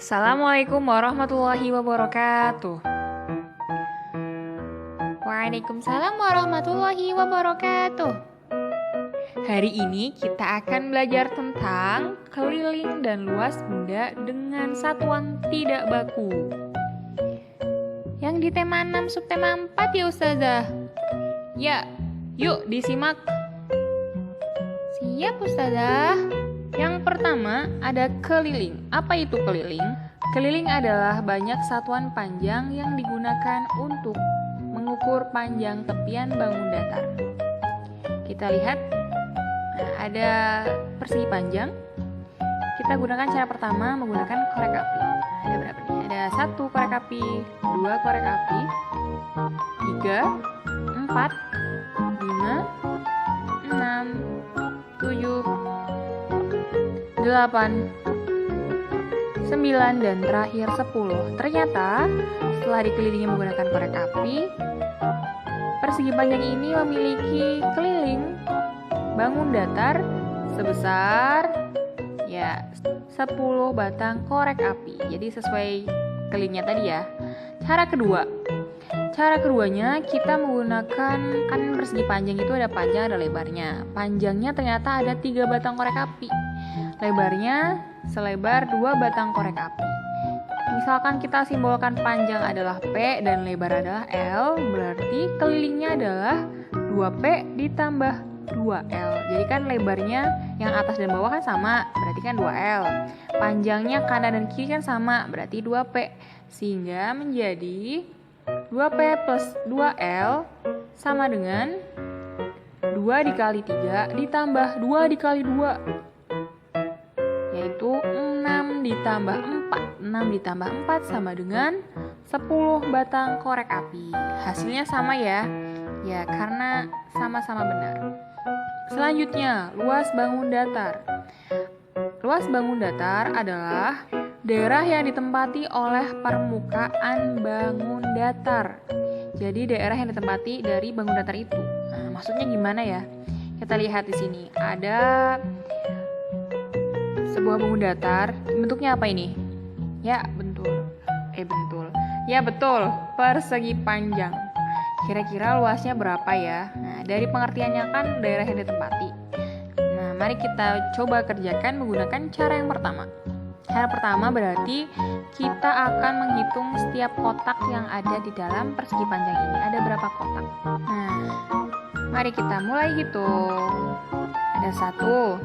Assalamualaikum warahmatullahi wabarakatuh. Waalaikumsalam warahmatullahi wabarakatuh. Hari ini kita akan belajar tentang keliling dan luas benda dengan satuan tidak baku. Yang di tema 6 subtema 4 ya Ustazah? Ya, yuk disimak. Siap Ustazah. Yang pertama ada keliling. Apa itu keliling? Keliling adalah banyak satuan panjang yang digunakan untuk mengukur panjang tepian bangun datar. Kita lihat, ada persegi panjang. Kita gunakan cara pertama menggunakan korek api. Ada berapa nih? Ada 1 korek api, 2 korek api, 3, 4, 5, 6, 7, 8, 9, dan terakhir 10. Ternyata setelah dikelilingi menggunakan korek api, persegi panjang ini memiliki keliling bangun datar sebesar 10 batang korek api. Jadi sesuai kelilingnya tadi ya. Cara keduanya kita menggunakan, kan persegi panjang itu ada panjang ada lebarnya. Panjangnya ternyata ada 3 batang korek api. Lebarnya selebar 2 batang korek api. Misalkan kita simbolkan panjang adalah P dan lebar adalah L, berarti kelilingnya adalah 2P ditambah 2L. Jadi kan lebarnya yang atas dan bawah kan sama, berarti kan 2L. Panjangnya kanan dan kiri kan sama, berarti 2P. Sehingga menjadi 2P plus 2L sama dengan 2 dikali 3 ditambah 2 dikali 2, yaitu 6 ditambah 4. 6 ditambah 4 sama dengan 10 batang korek api. Hasilnya sama ya. Ya, karena sama-sama benar. Selanjutnya, luas bangun datar. Luas bangun datar adalah daerah yang ditempati oleh permukaan bangun datar. Jadi daerah yang ditempati dari bangun datar itu. Nah, maksudnya gimana ya? Kita lihat di sini. Ada sebuah bangun datar, bentuknya apa ini? Ya, betul. Persegi panjang. Kira-kira luasnya berapa ya? Nah, dari pengertiannya kan daerah yang ditempati. Nah, mari kita coba kerjakan menggunakan cara yang pertama. Cara pertama berarti kita akan menghitung setiap kotak yang ada di dalam persegi panjang ini. Ada berapa kotak? Nah, mari kita mulai hitung. Ada 1,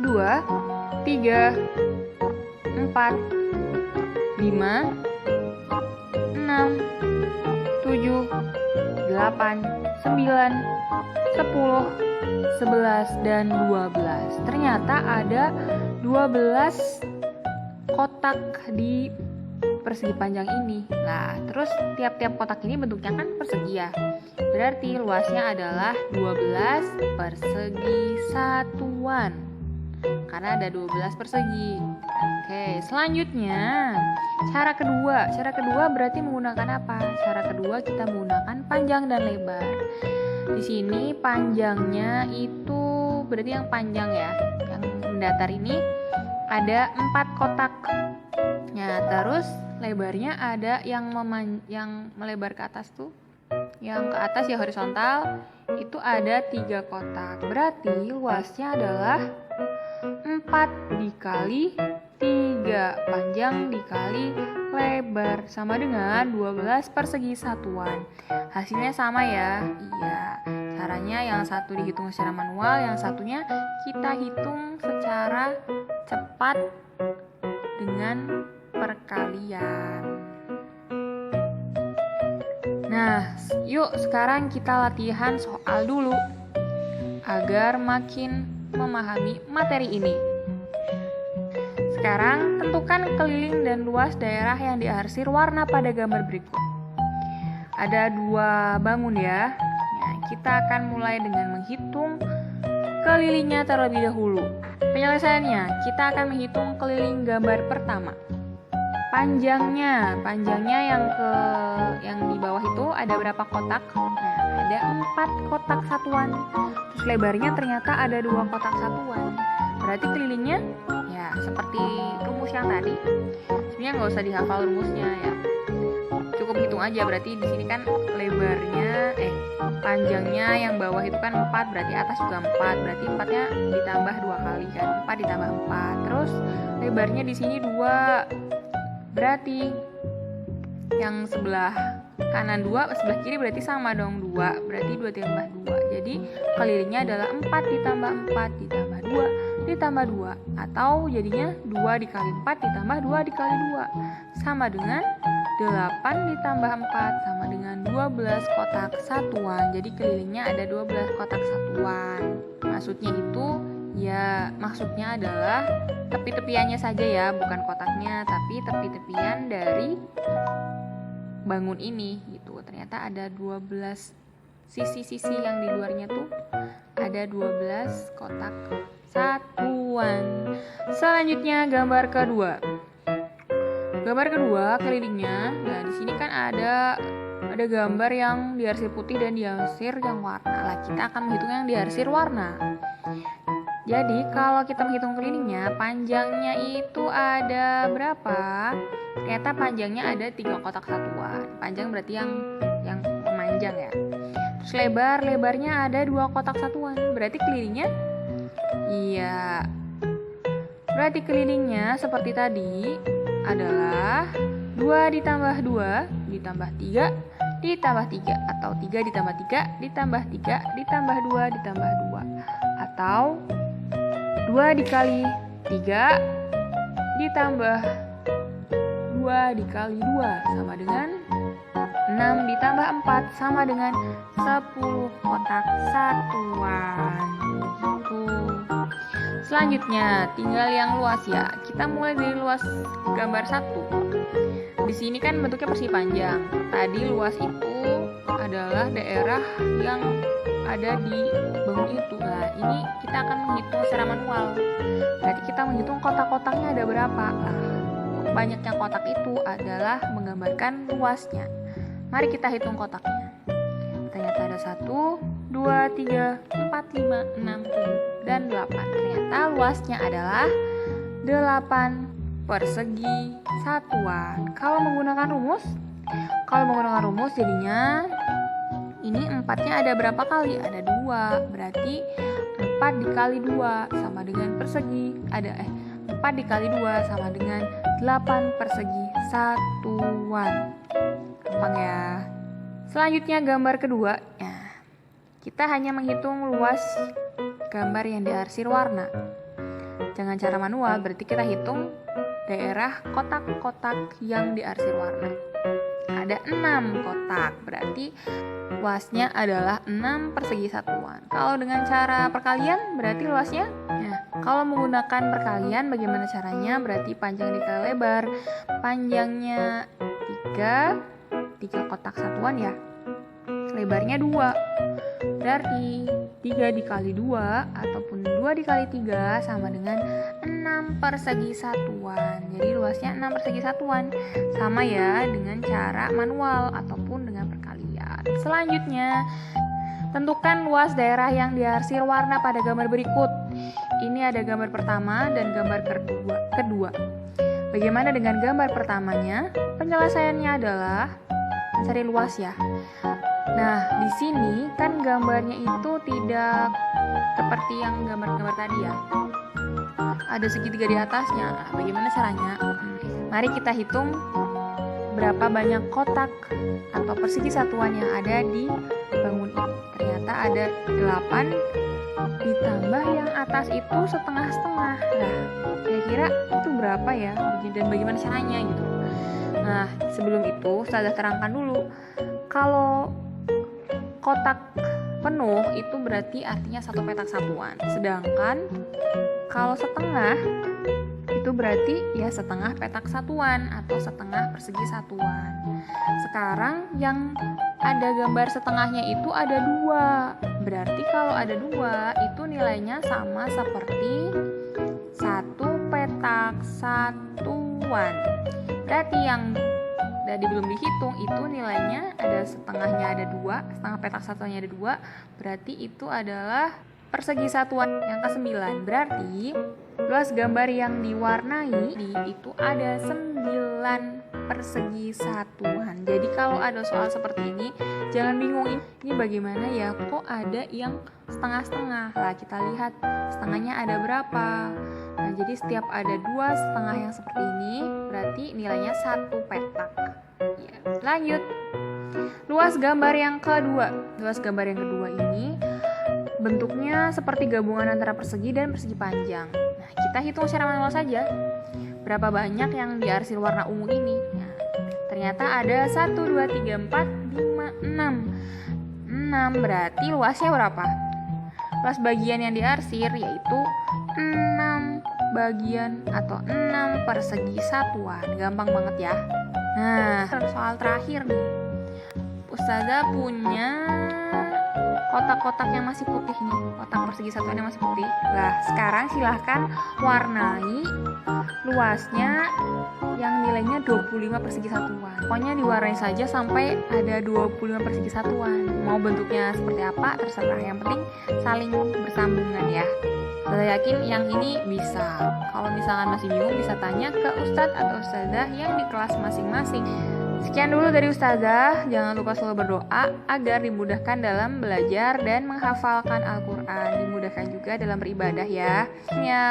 2, 3, 4, 5, 6, 7, 8, 9, 10, 11, dan 12. Ternyata ada 12 kotak di persegi panjang ini. Nah, terus tiap-tiap kotak ini bentuknya kan persegi ya. Berarti luasnya adalah 12 persegi satuan. Karena ada 12 persegi. Oke, selanjutnya cara kedua berarti menggunakan apa? Cara kedua kita menggunakan panjang dan lebar. Di sini panjangnya itu berarti yang panjang ya, yang mendatar ini ada 4 kotak. Nah, terus lebarnya ada yang melebar ke atas tuh. Yang ke atas ya horizontal itu ada 3 kotak. Berarti luasnya adalah 4 dikali 3, panjang dikali lebar, sama dengan 12 persegi satuan. Hasilnya sama ya? Iya. Caranya yang satu dihitung secara manual, yang satunya kita hitung secara cepat dengan perkalian. Nah, yuk sekarang kita latihan soal dulu agar makin memahami materi ini. Sekarang tentukan keliling dan luas daerah yang diarsir warna pada gambar berikut. Ada 2 bangun ya. Nah, kita akan mulai dengan menghitung kelilingnya terlebih dahulu. Penyelesaiannya, kita akan menghitung keliling gambar pertama. Panjangnya yang di bawah itu ada berapa kotak? Nah, ada 4 kotak satuan. Terus lebarnya ternyata ada 2 kotak satuan. Berarti kelilingnya ya seperti rumus yang tadi. sebenarnya nggak usah dihafal rumusnya ya, cukup hitung aja. Berarti di sini kan panjangnya yang bawah itu kan 4, berarti atas juga 4, berarti 4-nya ditambah 2 kali kan, 4 ditambah 4. Terus lebarnya di sini 2, berarti yang sebelah kanan 2, sebelah kiri berarti sama dong 2, berarti 2 tambah 2. Jadi kelilingnya adalah 4 ditambah 4 ditambah 2 ditambah 2, atau jadinya 2 dikali 4 ditambah 2 dikali 2 sama dengan 8 ditambah 4 sama dengan 12 kotak satuan. Jadi kelilingnya ada 12 kotak satuan. Maksudnya itu ya, maksudnya adalah tepi-tepiannya saja ya, bukan kotaknya, tapi tepi-tepian dari bangun ini gitu. Ternyata ada 12 sisi-sisi yang di luarnya tuh ada 12 kotak satuan. Selanjutnya gambar kedua. Gambar kedua kelilingnya. Nah, di sini kan ada gambar yang diarsir putih dan diarsir yang warna. Lah, kita akan menghitung yang diarsir warna. Jadi, kalau kita menghitung kelilingnya, panjangnya itu ada berapa? Ternyata panjangnya ada 3 kotak satuan. Panjang berarti yang memanjang ya. Terus lebarnya ada 2 kotak satuan. Berarti kelilingnya iya. Berarti kelilingnya seperti tadi adalah 2 ditambah 2 ditambah 3 ditambah 3, atau 3 ditambah 3 ditambah 3 ditambah 2 ditambah 2, atau 2 dikali 3 ditambah 2 dikali 2 sama dengan 6 ditambah 4 sama dengan 10 kotak satuan. Gitu. Selanjutnya tinggal yang luas ya. Kita mulai dari luas gambar 1. Di sini kan bentuknya persegi panjang. Tadi luas itu adalah daerah yang ada di bangun itu. Nah, ini kita akan menghitung secara manual. Berarti kita menghitung kotak-kotaknya ada berapa. Nah, banyaknya kotak itu adalah menggambarkan luasnya. Mari kita hitung kotaknya. Ternyata ada 1, 2, 3, 4, 5, 6, 7, dan 8. Ternyata luasnya adalah 8 persegi satuan. Kalau menggunakan rumus jadinya ini 4-nya ada berapa kali? Ada 2. Berarti 4 dikali 2 sama dengan persegi. 4 dikali 2 sama dengan 8 persegi satuan. Gampang ya. Selanjutnya gambar kedua. Nah, kita hanya menghitung luas gambar yang diarsir warna. Jangan cara manual, berarti kita hitung daerah kotak-kotak yang diarsir warna. Ada 6 kotak, berarti luasnya adalah 6 persegi satuan. Kalau dengan cara perkalian, berarti luasnya, kalau menggunakan perkalian bagaimana caranya? Berarti panjang dikali lebar. Panjangnya 3 kotak satuan ya. Lebarnya 2. Berarti 3 dikali 2 ataupun 2 dikali 3 sama dengan 6 persegi satuan. Jadi luasnya 6 persegi satuan. Sama ya dengan cara manual ataupun dengan perkalian. Selanjutnya, tentukan luas daerah yang diarsir warna pada gambar berikut. Ini ada gambar pertama dan gambar kedua. Bagaimana dengan gambar pertamanya? Penyelesaiannya adalah mencari luas ya. Nah, di sini kan gambarnya itu tidak seperti yang gambar-gambar tadi ya. Ada segitiga di atasnya. Bagaimana caranya? Mari kita hitung berapa banyak kotak atau persegi satuan yang ada di bangun ini. Ternyata ada 8 ditambah yang atas itu setengah-setengah. Nah, kira-kira itu berapa ya? Dan bagaimana caranya gitu. Nah, sebelum itu saya terangkan dulu. Kalau kotak penuh itu berarti artinya 1 petak satuan. Sedangkan kalau setengah itu berarti ya setengah petak satuan atau setengah persegi satuan. Sekarang yang ada gambar setengahnya itu ada 2. Berarti kalau ada 2 itu nilainya sama seperti 1 petak satuan. Berarti yang tadi belum dihitung itu nilainya ada setengahnya ada 2, setengah petak satuannya ada 2, berarti itu adalah persegi satuan yang ke-9. Berarti luas gambar yang diwarnai itu ada 9 persegi satuan. Jadi kalau ada soal seperti ini, jangan bingung ini bagaimana ya, kok ada yang setengah-setengah. Lah kita lihat setengahnya ada berapa. Nah jadi setiap ada 2 setengah yang seperti ini, berarti nilainya 1 petak ya. Lanjut, luas gambar yang kedua. Luas gambar yang kedua ini bentuknya seperti gabungan antara persegi dan persegi panjang. Nah kita hitung secara manual saja berapa banyak yang diarsir warna ungu ini. Nah, ternyata ada 1, 2, 3, 4, 5, 6 berarti luasnya berapa? Luas bagian yang diarsir yaitu 6 bagian atau 6 persegi satuan. Gampang banget ya. Nah, soal terakhir nih. Ustazah punya kotak-kotak yang masih putih nih. Kotak persegi satuan yang masih putih. Nah, sekarang silahkan warnai luasnya yang nilainya 25 persegi satuan. Pokoknya diwarnai saja sampai ada 25 persegi satuan. Mau bentuknya seperti apa terserah. Yang penting saling bersambungan ya. Saya yakin yang ini bisa. Kalau misalkan masih bingung bisa tanya ke ustadz atau ustazah yang di kelas masing-masing. Sekian dulu dari ustazah. Jangan lupa selalu berdoa agar dimudahkan dalam belajar dan menghafalkan Al-Quran. Dimudahkan juga dalam beribadah ya.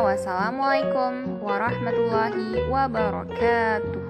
Wassalamualaikum warahmatullahi wabarakatuh.